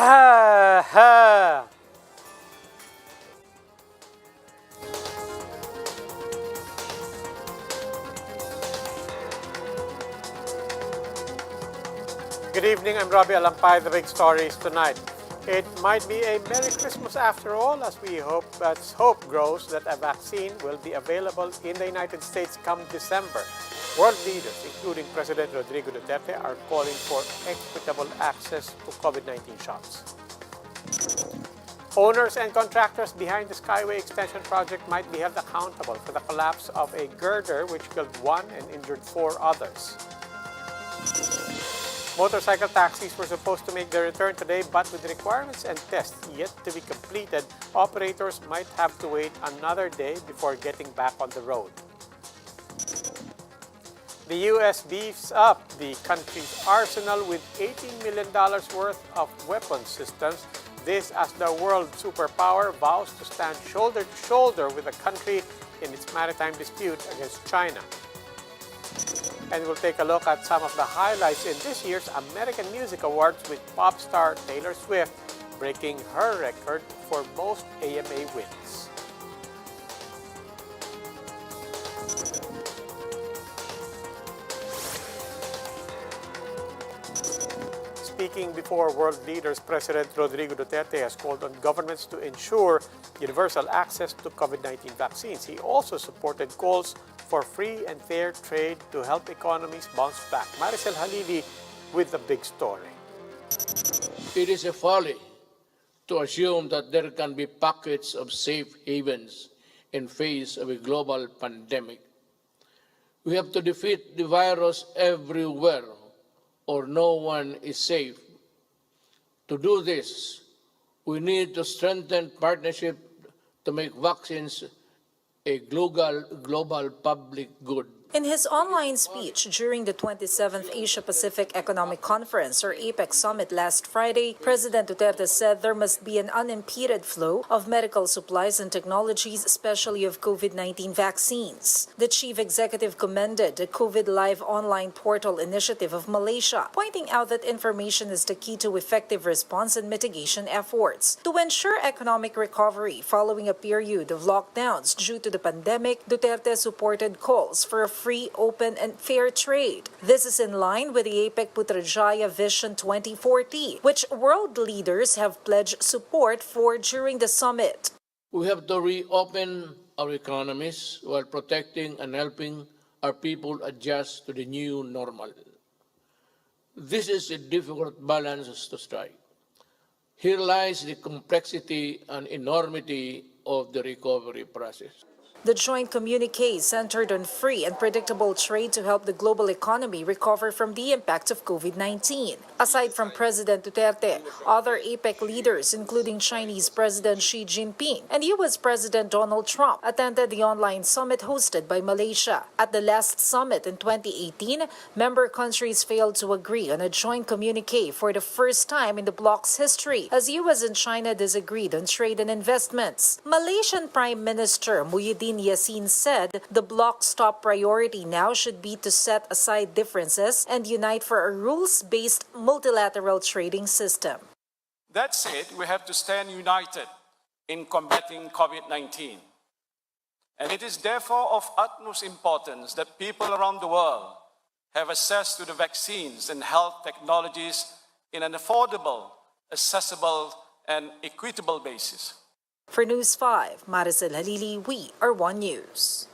Good evening, I'm Robbie Alampay. The big stories tonight. It might be a Merry Christmas after all, as hope grows that a vaccine will be available in the United States come December. World leaders, including President Rodrigo Duterte, are calling for equitable access to COVID-19 shots. Owners and contractors behind the Skyway extension project might be held accountable for the collapse of a girder which killed one and injured 4 others. Motorcycle taxis were supposed to make their return today, but with requirements and tests yet to be completed, operators might have to wait another day before getting back on the road. The U.S. beefs up the country's arsenal with $18 million worth of weapons systems. This as the world superpower vows to stand shoulder to shoulder with the country in its maritime dispute against China. And we'll take a look at some of the highlights in this year's American Music Awards with pop star Taylor Swift breaking her record for most AMA wins. Speaking before world leaders, President Rodrigo Duterte has called on governments to ensure universal access to COVID-19 vaccines. He also supported calls for free and fair trade to help economies bounce back. Maricel Halili with the big story. It is a folly to assume that there can be pockets of safe havens in face of a global pandemic. We have to defeat the virus everywhere, or no one is safe. To do this, we need to strengthen partnership to make vaccines a global public good. In his online speech during the 27th Asia-Pacific Economic Conference, or APEC Summit last Friday, President Duterte said there must be an unimpeded flow of medical supplies and technologies, especially of COVID-19 vaccines. The chief executive commended the COVID Live online portal initiative of Malaysia, pointing out that information is the key to effective response and mitigation efforts. To ensure economic recovery following a period of lockdowns due to the pandemic, Duterte supported calls for a free, open, and fair trade. This is in line with the APEC Putrajaya Vision 2040, which world leaders have pledged support for during the summit. We have to reopen our economies while protecting and helping our people adjust to the new normal. This is a difficult balance to strike. Here lies the complexity and enormity of the recovery process. The joint communique centered on free and predictable trade to help the global economy recover from the impact of COVID-19. Aside from President Duterte, other APEC leaders, including Chinese President Xi Jinping and U.S. President Donald Trump, attended the online summit hosted by Malaysia. At the last summit in 2018, member countries failed to agree on a joint communique for the first time in the bloc's history, as U.S. and China disagreed on trade and investments. Malaysian Prime Minister Muhyiddin Yassin said the bloc's top priority now should be to set aside differences and unite for a rules-based multilateral trading system. That said, we have to stand united in combating COVID-19. And it is therefore of utmost importance that people around the world have access to the vaccines and health technologies in an affordable, accessible, and equitable basis. For News 5, Maricel Halili, we are One News.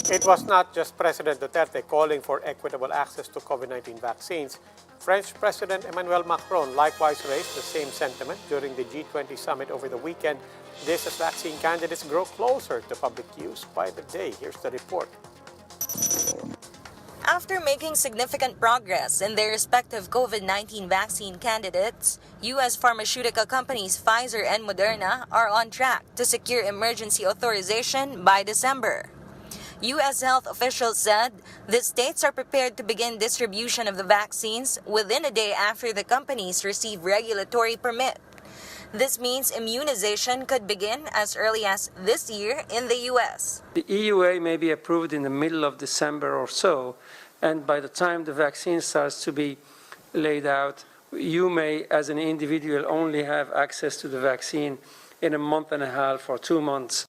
It was not just President Duterte calling for equitable access to COVID-19 vaccines. French President Emmanuel Macron likewise raised the same sentiment during the G20 summit over the weekend. This as vaccine candidates grow closer to public use by the day. Here's the report. After making significant progress in their respective COVID-19 vaccine candidates, U.S. pharmaceutical companies Pfizer and Moderna are on track to secure emergency authorization by December. U.S. health officials said the states are prepared to begin distribution of the vaccines within a day after the companies receive regulatory permit. This means immunization could begin as early as this year in the U.S. The EUA may be approved in the middle of December or so, and by the time the vaccine starts to be laid out, You may, as an individual, only have access to the vaccine in a month and a half or 2 months.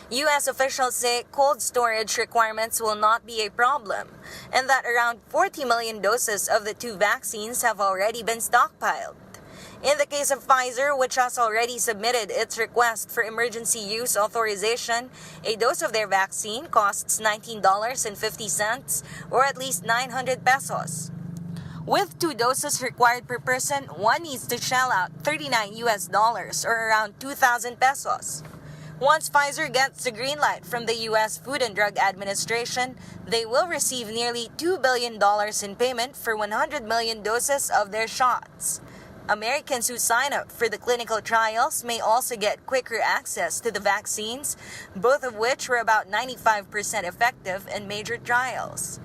U.S. officials say cold storage requirements will not be a problem, and that around 40 million doses of the two vaccines have already been stockpiled. In the case of Pfizer, which has already submitted its request for emergency use authorization, a dose of their vaccine costs $19.50 or at least 900 pesos. With 2 doses required per person, one needs to shell out $39 or around 2,000 pesos. Once Pfizer gets the green light from the U.S. Food and Drug Administration, they will receive nearly $2 billion in payment for 100 million doses of their shots. Americans who sign up for the clinical trials may also get quicker access to the vaccines, both of which were about 95% effective in major trials.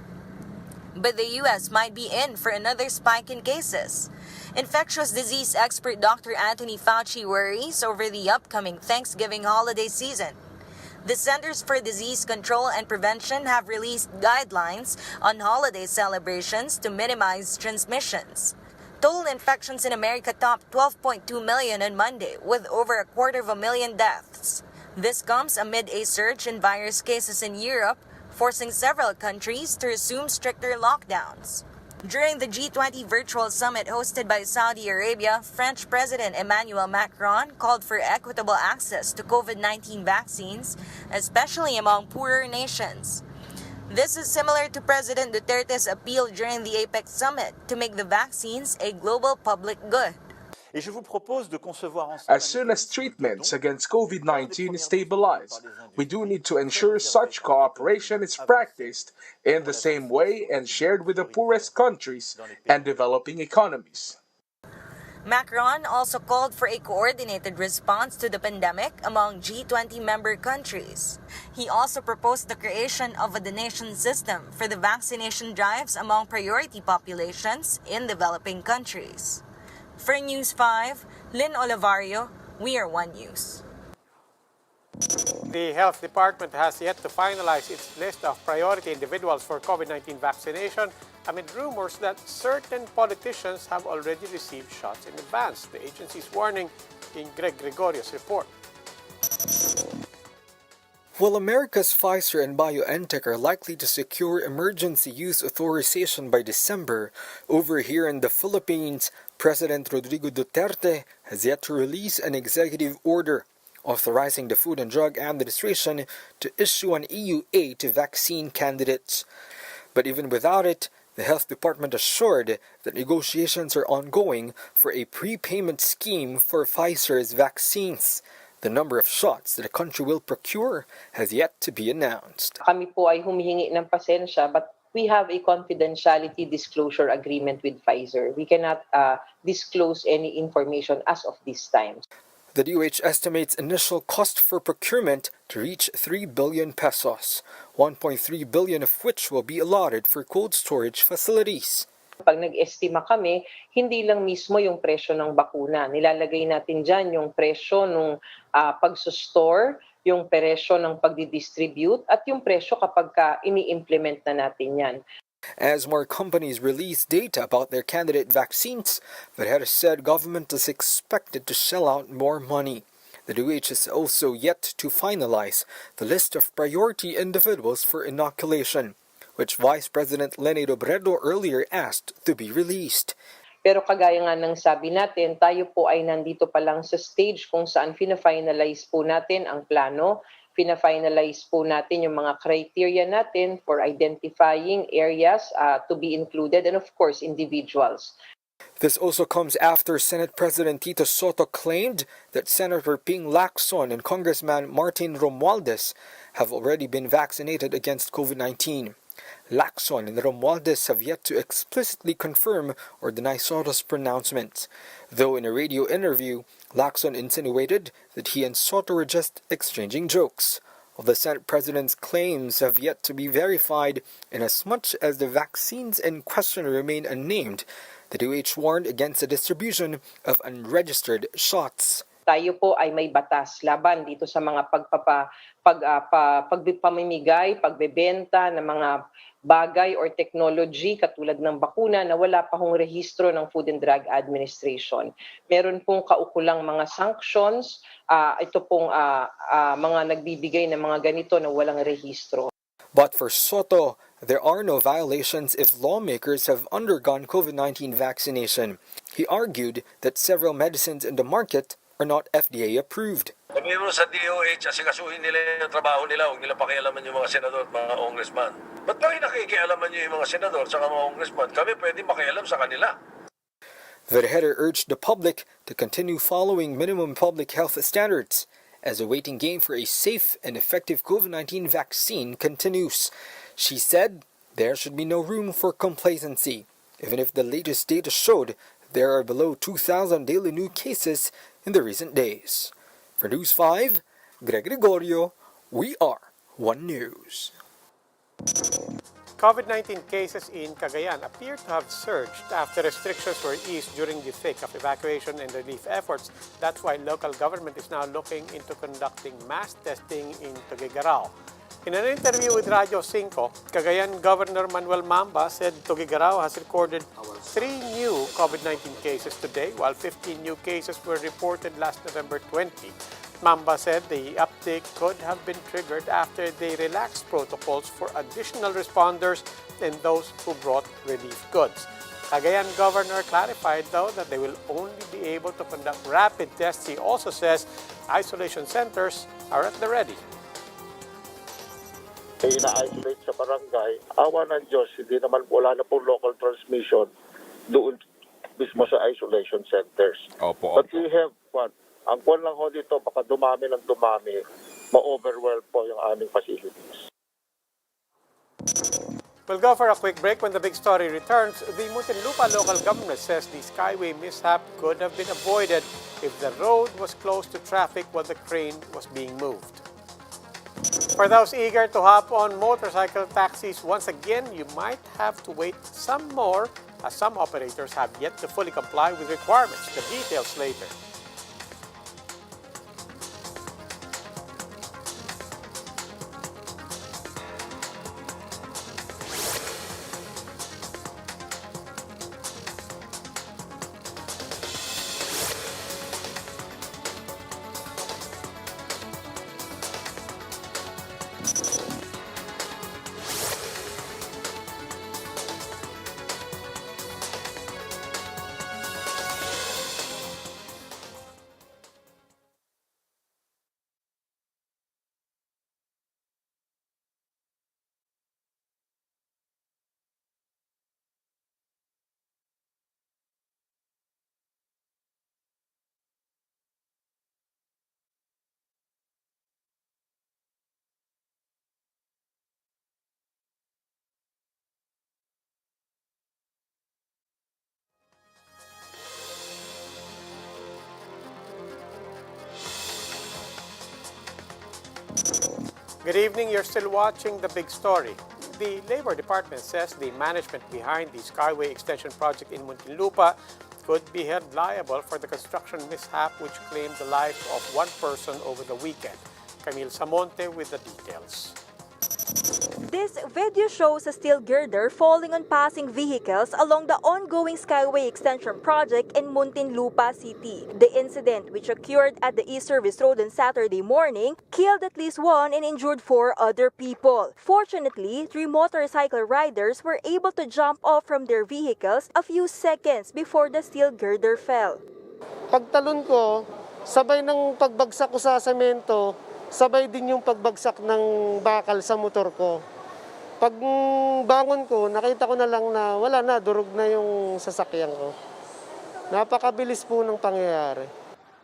But the U.S. might be in for another spike in cases. Infectious disease expert Dr. Anthony Fauci worries over the upcoming Thanksgiving holiday season. The Centers for Disease Control and Prevention have released guidelines on holiday celebrations to minimize transmissions. Total infections in America topped 12.2 million on Monday, with over 250,000 deaths. This comes amid a surge in virus cases in Europe, forcing several countries to resume stricter lockdowns. During the G20 virtual summit hosted by Saudi Arabia, French President Emmanuel Macron called for equitable access to COVID-19 vaccines, especially among poorer nations. This is similar to President Duterte's appeal during the APEC summit to make the vaccines a global public good. As soon as treatments against COVID-19 stabilize, we do need to ensure such cooperation is practiced in the same way and shared with the poorest countries and developing economies. Macron also called for a coordinated response to the pandemic among G20 member countries. He also proposed the creation of a donation system for the vaccination drives among priority populations in developing countries. For News 5, Lynn Olivario, We Are One News. The Health Department has yet to finalize its list of priority individuals for COVID-19 vaccination amid rumors that certain politicians have already received shots in advance. The agency's warning in Greg Gregorio's report. While America's Pfizer and BioNTech are likely to secure emergency use authorization by December, over here in the Philippines, President Rodrigo Duterte has yet to release an executive order authorizing the Food and Drug Administration to issue an EUA to vaccine candidates. But even without it, the Health Department assured that negotiations are ongoing for a prepayment scheme for Pfizer's vaccines. The number of shots that the country will procure has yet to be announced. Kami po ay humihingi ng pasensya, but we have a confidentiality disclosure agreement with Pfizer. We cannot disclose any information as of this time. The DOH estimates initial cost for procurement to reach 3 billion pesos, 1.3 billion of which will be allotted for cold storage facilities. Pag nag-estima kami, hindi lang mismo yung presyo ng bakuna. Nilalagay natin dyan yung presyo ng pag-store, yung presyo ng pagdidistribute, at yung presyo kapag ini-implement na natin yan. As more companies release data about their candidate vaccines, the head said government is expected to shell out more money. The DOH is also yet to finalize the list of priority individuals for inoculation, which Vice President Leni Robredo earlier asked to be released. Pero kagaya nga ng sabi natin, tayo po ay nandito pa lang sa stage kung saan fina-finalize po natin ang plano, fina-finalize po natin yung mga criteria natin for identifying areas to be included and of course individuals. This also comes after Senate President Tito Soto claimed that Senator Ping Lacson and Congressman Martin Romualdez have already been vaccinated against COVID-19. Lacson and Romualdez have yet to explicitly confirm or deny Soto's pronouncement, though in a radio interview, Lacson insinuated that he and Soto were just exchanging jokes. While the Senate President's claims have yet to be verified, inasmuch as the vaccines in question remain unnamed, the DOH warned against the distribution of unregistered shots. Tayo po ay may batas laban dito sa mga pagpamimigay, pagbebenta ng mga bagay or technology katulad ng bakuna na wala pa hong rehistro ng Food and Drug Administration. Meron pong kaukulang mga sanctions, ito pong mga nagbibigay ng mga ganito na walang rehistro. But for Soto, there are no violations if lawmakers have undergone COVID-19 vaccination. He argued that several medicines in the market are not FDA approved. Sabihin mo sa DOH, asikasuhin nila yung trabaho nila, huwag nila pakialaman yung mga senador at mga congressman. Ba't ba nakikialaman nyo yung mga senador at mga congressman? Kami pwede makialam sa kanila. The header urged the public to continue following minimum public health standards as the waiting game for a safe and effective COVID-19 vaccine continues. She said there should be no room for complacency, even if the latest data showed there are below 2,000 daily new cases in the recent days. For News 5, Greg Gregorio, we are One News. COVID-19 cases in Cagayan appear to have surged after restrictions were eased during the thick of evacuation and relief efforts. That's why local government is now looking into conducting mass testing in Tuguegarao. In an interview with Radio 5, Cagayan Governor Manuel Mamba said Tuguegarao has recorded 3 new COVID-19 cases today, while 15 new cases were reported last November 20. Mamba said the uptick could have been triggered after they relaxed protocols for additional responders and those who brought relief goods. Cagayan Governor clarified, though, that they will only be able to conduct rapid tests. He also says isolation centers are at the ready. Ina-isolate sa barangay, awa ng Diyos, hindi naman wala na po local transmission doon mismo sa isolation centers. But we have ang kwan lang ho dito, baka dumami ng dumami, ma-overwhelm po yung aming facilities. We'll go for a quick break. When the big story returns, the Muntinlupa local government says the skyway mishap could have been avoided if the road was closed to traffic while the crane was being moved. For those eager to hop on motorcycle taxis, once again, you might have to wait some more, as some operators have yet to fully comply with requirements. The details later. Good evening. You're still watching The Big Story. The Labor Department says the management behind the Skyway Extension project in Muntinlupa could be held liable for the construction mishap which claimed the life of one person over the weekend. Camille Samonte with the details. This video shows a steel girder falling on passing vehicles along the ongoing Skyway Extension project in Muntinlupa City. The incident, which occurred at the East Service Road on Saturday morning, killed at least 1 and injured 4 other people. Fortunately, 3 motorcycle riders were able to jump off from their vehicles a few seconds before the steel girder fell. Pagtalon ko, sabay ng pagbagsak ko sa semento, sabay din yung pagbagsak ng bakal sa motor ko. Pag bangon ko, nakita ko na lang na wala na, durog na yung sasakyan ko. Napakabilis po ng pangyayari.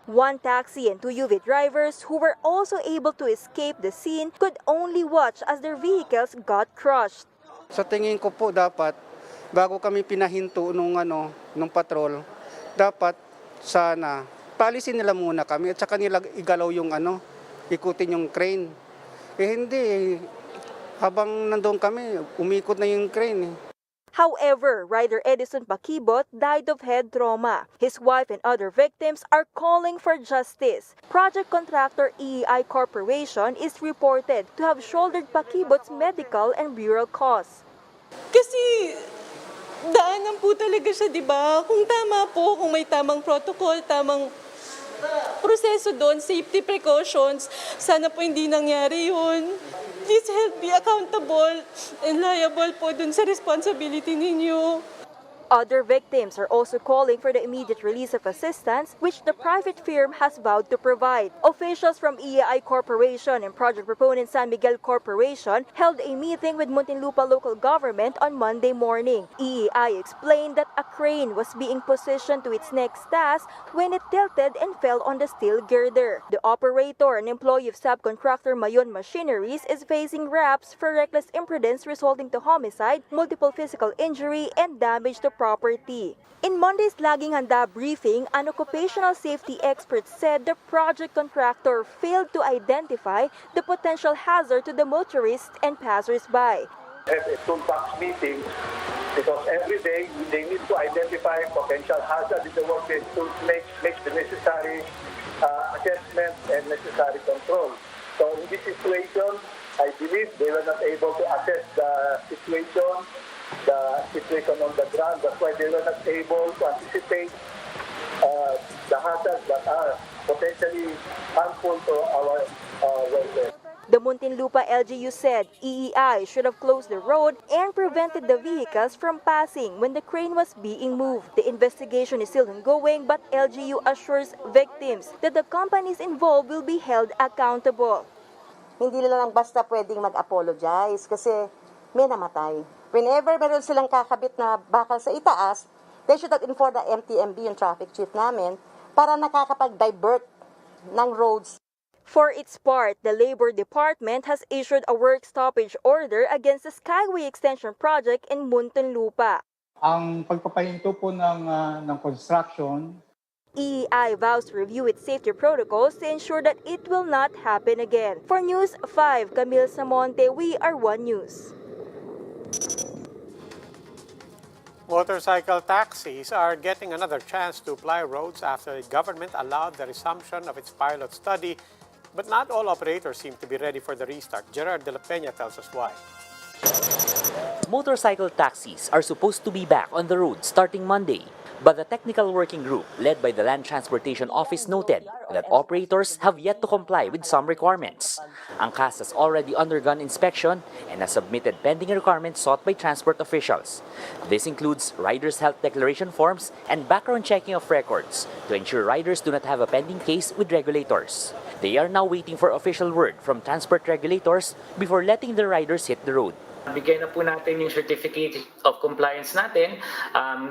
1 taxi and 2 UV drivers who were also able to escape the scene could only watch as their vehicles got crushed. Sa tingin ko po dapat, bago kami pinahinto nung patrol, dapat sana paalisin nila muna kami at saka nila igalaw yung ikutin yung crane. Hindi, habang nandoon kami, umikot na yung crane. However, rider Edison Pakibot died of head trauma. His wife and other victims are calling for justice. Project contractor EEI Corporation is reported to have shouldered Pakibot's medical and burial costs. Kasi daanan po talaga siya, di ba? Kung tama po, kung may tamang protocol, tamang proseso doon, safety precautions, sana po hindi nangyari yun. Please help me accountable and liable po dun sa responsibility ninyo. Other victims are also calling for the immediate release of assistance, which the private firm has vowed to provide. Officials from EAI Corporation and project proponent San Miguel Corporation held a meeting with Muntinlupa local government on Monday morning. EAI explained that a crane was being positioned to its next task when it tilted and fell on the steel girder. The operator, an employee of subcontractor Mayon Machineries, is facing raps for reckless imprudence resulting to homicide, multiple physical injury, and damage to property. In Monday's Laging Handa briefing, an occupational safety expert said the project contractor failed to identify the potential hazard to the motorists and passers-by. Have a toolbox meeting because every day they need to identify potential hazard in the workplace to make the necessary assessment and necessary control. So in this situation, I believe they were not able to assess the situation on the ground. That's why they were not able to anticipate the hazards that are potentially harmful to our welfare. The Muntinlupa LGU said EEI should have closed the road and prevented the vehicles from passing when the crane was being moved. The investigation is still ongoing, but LGU assures victims that the companies involved will be held accountable. Hindi nila lang basta pwedeng mag-apologize kasi may namatay. Whenever meron silang kakabit na bakal sa itaas, they should have informed the MTMB, yung traffic chief namin, para nakakapag-divert ng roads. For its part, the Labor Department has issued a work stoppage order against the Skyway Extension Project in Muntinlupa. Ang pagpapahinto po ng construction, EEI vows to review its safety protocols to ensure that it will not happen again. For News 5, Camille Samonte, we are One News. Motorcycle taxis are getting another chance to ply roads after the government allowed the resumption of its pilot study, but not all operators seem to be ready for the restart. Gerard de la Peña tells us why. Motorcycle taxis are supposed to be back on the road starting Monday. But the technical working group led by the Land Transportation Office noted that operators have yet to comply with some requirements. Angkas has already undergone inspection and has submitted pending requirements sought by transport officials. This includes riders' health declaration forms and background checking of records to ensure riders do not have a pending case with regulators. They are now waiting for official word from transport regulators before letting the riders hit the road. Bigay na po natin yung certificate of compliance natin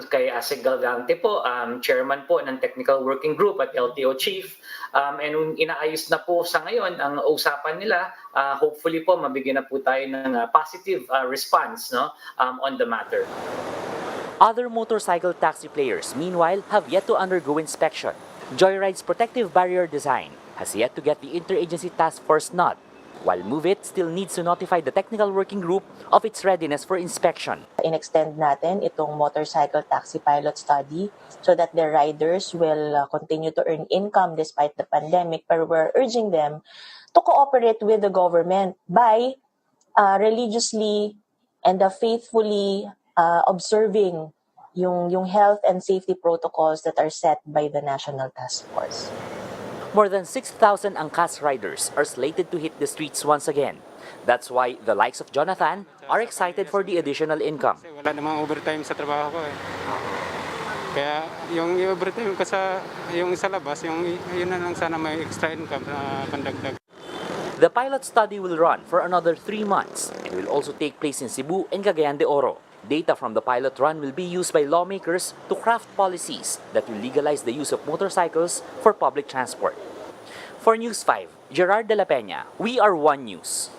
kay Asig Galgante po, chairman po ng technical working group at LTO chief. And inaayos na po sa ngayon ang usapan nila. Hopefully po mabigyan na po tayo ng positive response on the matter. Other motorcycle taxi players, meanwhile, have yet to undergo inspection. Joyride's protective barrier design has yet to get the interagency task force nod, while MoveIt still needs to notify the technical working group of its readiness for inspection. In-extend natin itong motorcycle taxi pilot study so that the riders will continue to earn income despite the pandemic, but we're urging them to cooperate with the government by religiously and faithfully observing yung health and safety protocols that are set by the National Task Force. More than 6,000 Angkas riders are slated to hit the streets once again. That's why the likes of Jonathan are excited for the additional income. Wala namang overtime sa trabaho ko eh. Kaya yung overtime ko yung sa labas, yun na lang sana may extra income na pandagdag. The pilot study will run for another 3 months and will also take place in Cebu and Cagayan de Oro. Data from the pilot run will be used by lawmakers to craft policies that will legalize the use of motorcycles for public transport. For News 5, Gerard de la Peña, we are One News.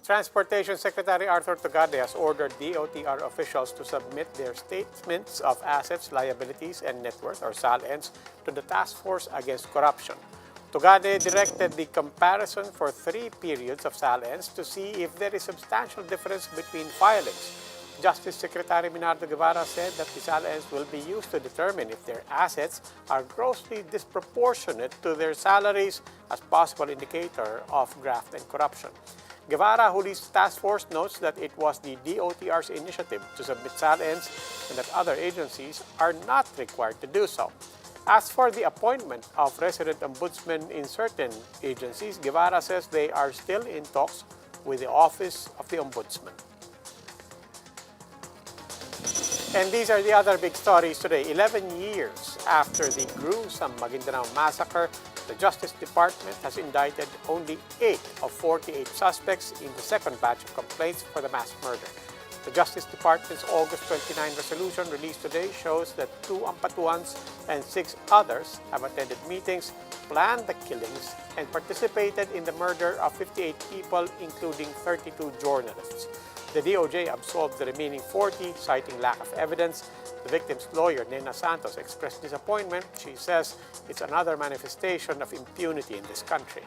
Transportation Secretary Arthur Tugade has ordered DOTR officials to submit their statements of assets, liabilities, and net worth, or SALNs, to the Task Force Against Corruption. Tugade directed the comparison for 3 periods of SALNs to see if there is substantial difference between filings. Justice Secretary Minardo Guevara said that the SALNs will be used to determine if their assets are grossly disproportionate to their salaries as possible indicator of graft and corruption. Guevara, who leads the task force, notes that it was the DOTR's initiative to submit SALINs and that other agencies are not required to do so. As for the appointment of resident ombudsmen in certain agencies, Guevara says they are still in talks with the Office of the Ombudsman. And these are the other big stories today. 11 years after the gruesome Maguindanao massacre, the Justice Department has indicted only 8 of 48 suspects in the second batch of complaints for the mass murder. The Justice Department's August 29 resolution released today shows that 2 Ampatuans and 6 others have attended meetings, planned the killings, and participated in the murder of 58 people, including 32 journalists. The DOJ absolved the remaining 40, citing lack of evidence. The victim's lawyer, Nena Santos, expressed disappointment. She says it's another manifestation of impunity in this country.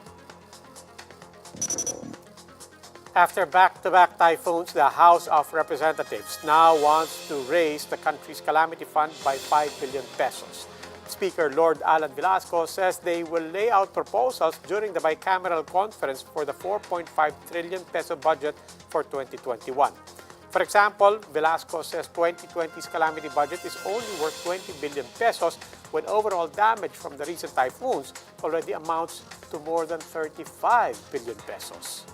After back-to-back typhoons, the House of Representatives now wants to raise the country's calamity fund by 5 billion pesos. Speaker Lord Alan Velasco says they will lay out proposals during the bicameral conference for the 4.5 trillion peso budget for 2021. For example, Velasco says 2020's calamity budget is only worth 20 billion pesos when overall damage from the recent typhoons already amounts to more than 35 billion pesos.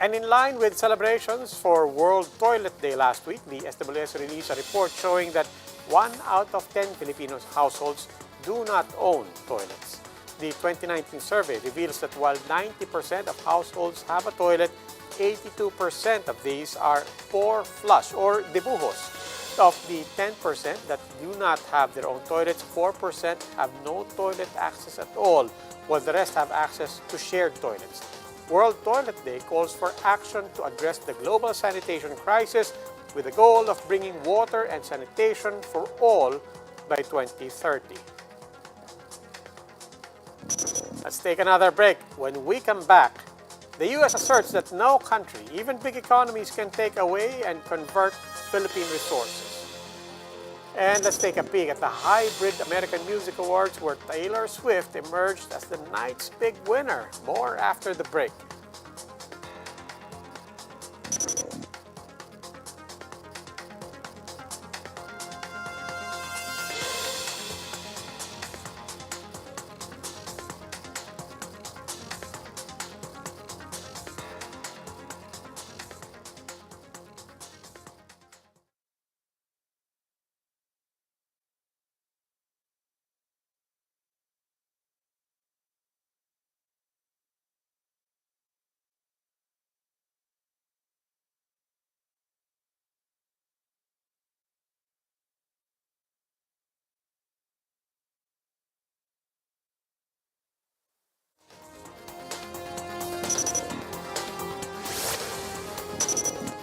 And in line with celebrations for World Toilet Day last week, the SWS released a report showing that 1 out of 10 Filipinos households do not own toilets. The 2019 survey reveals that while 90% of households have a toilet, 82% of these are poor flush or debujos. Of the 10% that do not have their own toilets, 4% have no toilet access at all, while the rest have access to shared toilets. World Toilet Day calls for action to address the global sanitation crisis with the goal of bringing water and sanitation for all by 2030. Let's take another break. When we come back, the U.S. asserts that no country, even big economies, can take away and convert Philippine resources. And let's take a peek at the Hybrid American Music Awards, where Taylor Swift emerged as the night's big winner. More after the break.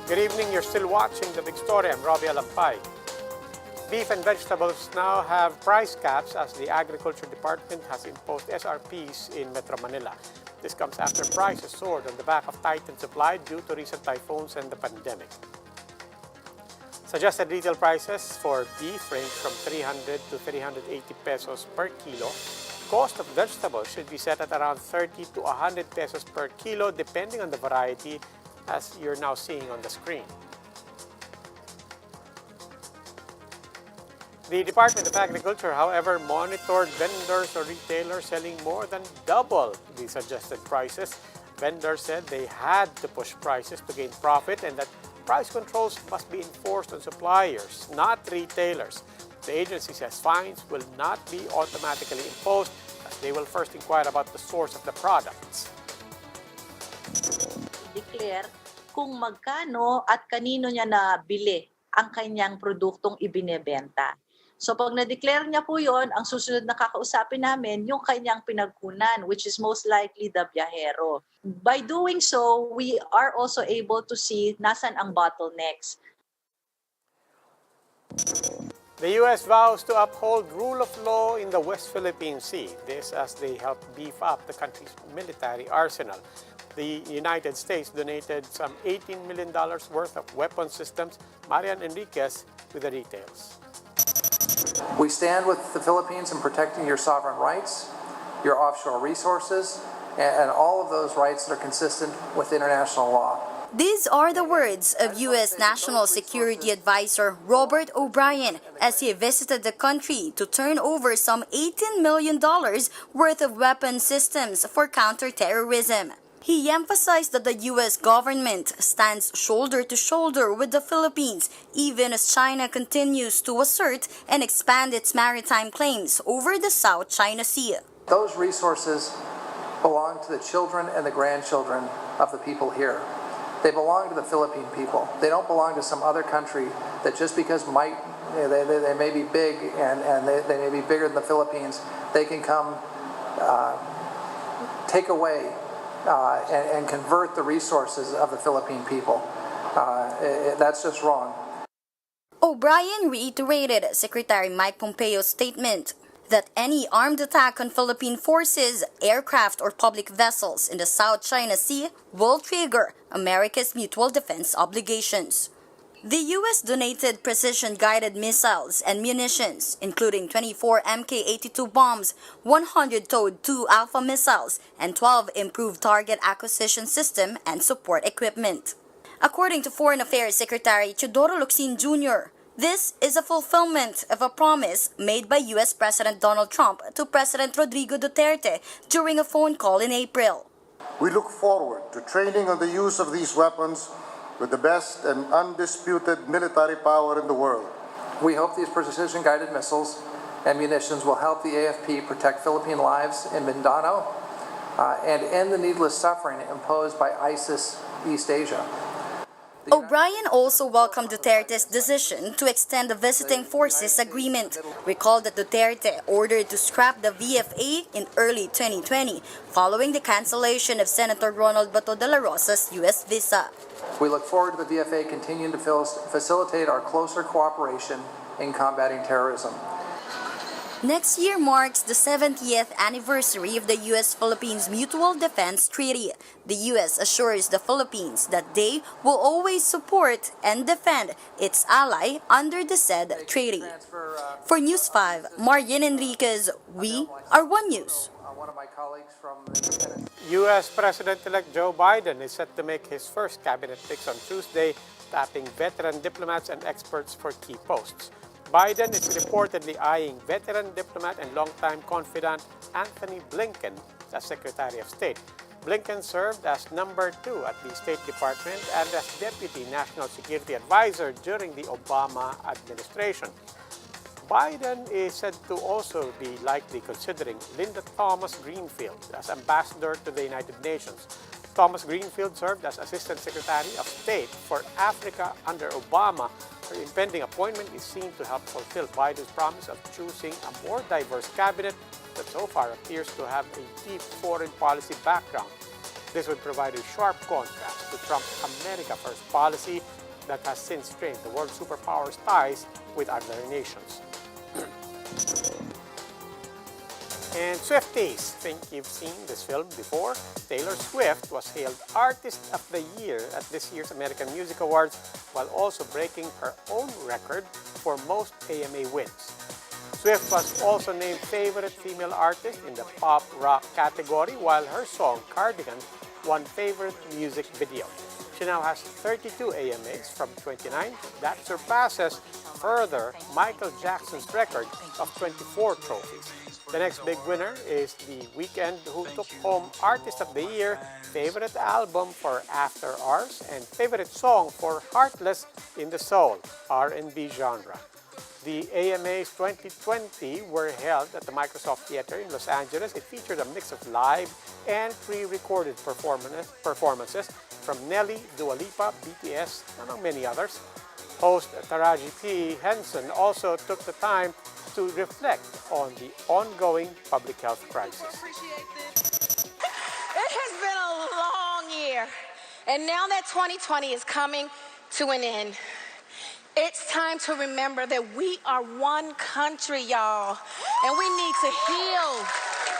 Good evening, you're still watching The Big Story. I'm Robbie Alampay. Beef and vegetables now have price caps as the Agriculture Department has imposed SRPs in Metro Manila. This comes after prices soared on the back of tightened supply due to recent typhoons and the pandemic. Suggested retail prices for beef range from 300 to 380 pesos per kilo. Cost of vegetables should be set at around 30 to 100 pesos per kilo depending on the variety, as you're now seeing on the screen. The Department of Agriculture, however, monitored vendors or retailers selling more than double the suggested prices. Vendors said they had to push prices to gain profit and that price controls must be enforced on suppliers, not retailers. The agency says fines will not be automatically imposed as they will first inquire about the source of the products. Declare kung magkano at kanino niya nabili ang kanyang produktong ibinebenta. So pag na-declare niya po yon, ang susunod na kakausapin namin yung kanyang pinagkunan, which is most likely the biyahero. By doing so, we are also able to see nasan ang bottlenecks. The U.S. vows to uphold rule of law in the West Philippine Sea. This as they help beef up the country's military arsenal. The United States donated some $18 million worth of weapon systems. Marian Enriquez with the details. We stand with the Philippines in protecting your sovereign rights, your offshore resources, and all of those rights that are consistent with international law. These are the words of U.S. National Security Advisor Robert O'Brien as he visited the country to turn over some $18 million worth of weapon systems for counterterrorism. He emphasized that the U.S. government stands shoulder to shoulder with the Philippines, even as China continues to assert and expand its maritime claims over the South China Sea. Those resources belong to the children and the grandchildren of the people here. They belong to the Philippine people. They don't belong to some other country that just because they may be big and they may be bigger than the Philippines, they can come take away and convert the resources of the Philippine people. That's just wrong. O'Brien reiterated Secretary Mike Pompeo's statement that any armed attack on Philippine forces, aircraft, or public vessels in the South China Sea will trigger America's mutual defense obligations. The U.S. donated precision-guided missiles and munitions, including 24 Mk-82 bombs, 100 TOW-2 Alpha missiles, and 12 improved target acquisition system and support equipment. According to Foreign Affairs Secretary Teodoro Locsin Jr., this is a fulfillment of a promise made by U.S. President Donald Trump to President Rodrigo Duterte during a phone call in April. We look forward to training on the use of these weapons with the best and undisputed military power in the world. We hope these precision-guided missiles and munitions will help the AFP protect Philippine lives in Mindanao and end the needless suffering imposed by ISIS East Asia. O'Brien also welcomed Duterte's decision to extend the Visiting Forces Agreement. Recall that Duterte ordered to scrap the VFA in early 2020 following the cancellation of Senator Ronald Bato de la Rosa's U.S. visa. We look forward to the VFA continuing to facilitate our closer cooperation in combating terrorism. Next year marks the 70th anniversary of the U.S.-Philippines Mutual Defense Treaty. The U.S. assures the Philippines that they will always support and defend its ally under the said treaty. For News 5, Marian Enriquez, we are One News. U.S. President-elect Joe Biden is set to make his first cabinet picks on Tuesday, tapping veteran diplomats and experts for key posts. Biden is reportedly eyeing veteran diplomat and longtime confidant Anthony Blinken as Secretary of State. Blinken served as number 2 at the State Department and as Deputy National Security Advisor during the Obama administration. Biden is said to also be likely considering Linda Thomas Greenfield as ambassador to the United Nations. Thomas Greenfield served as Assistant Secretary of State for Africa under Obama. Her impending appointment is seen to help fulfill Biden's promise of choosing a more diverse cabinet that so far appears to have a deep foreign policy background. This would provide a sharp contrast to Trump's America First policy that has since strained the world superpower's ties with other nations. And Swifties, think you've seen this film before? Taylor Swift was hailed Artist of the Year at this year's American Music Awards, while also breaking her own record for most AMA wins. Swift was also named Favorite Female Artist in the Pop Rock category, while her song Cardigan won Favorite Music Video. She now has 32 AMAs from 29. That surpasses further Michael Jackson's record of 24 trophies. The next big winner is The Weeknd, who took home Artist of the Year, Favorite Album for After Hours, and Favorite Song for Heartless in the Soul, R&B genre. The AMAs 2020 were held at the Microsoft Theater in Los Angeles. It featured a mix of live and pre-recorded performances from Nelly, Dua Lipa, BTS, among many others. Host Taraji P. Henson also took the time to reflect on the ongoing public health crisis. It has been a long year, and now that 2020 is coming to an end, it's time to remember that we are one country, y'all, and we need to heal.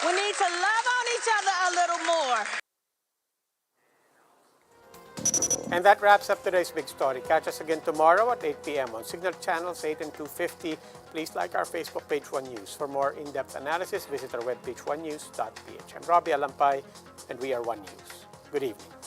We need to love on each other a little more. And that wraps up today's Big Story. Catch us again tomorrow at 8 p.m. on Signal Channels 8 and 250. Please like our Facebook page, One News. For more in-depth analysis, visit our webpage, onenews.ph. I'm Robbie Alampay, and we are One News. Good evening.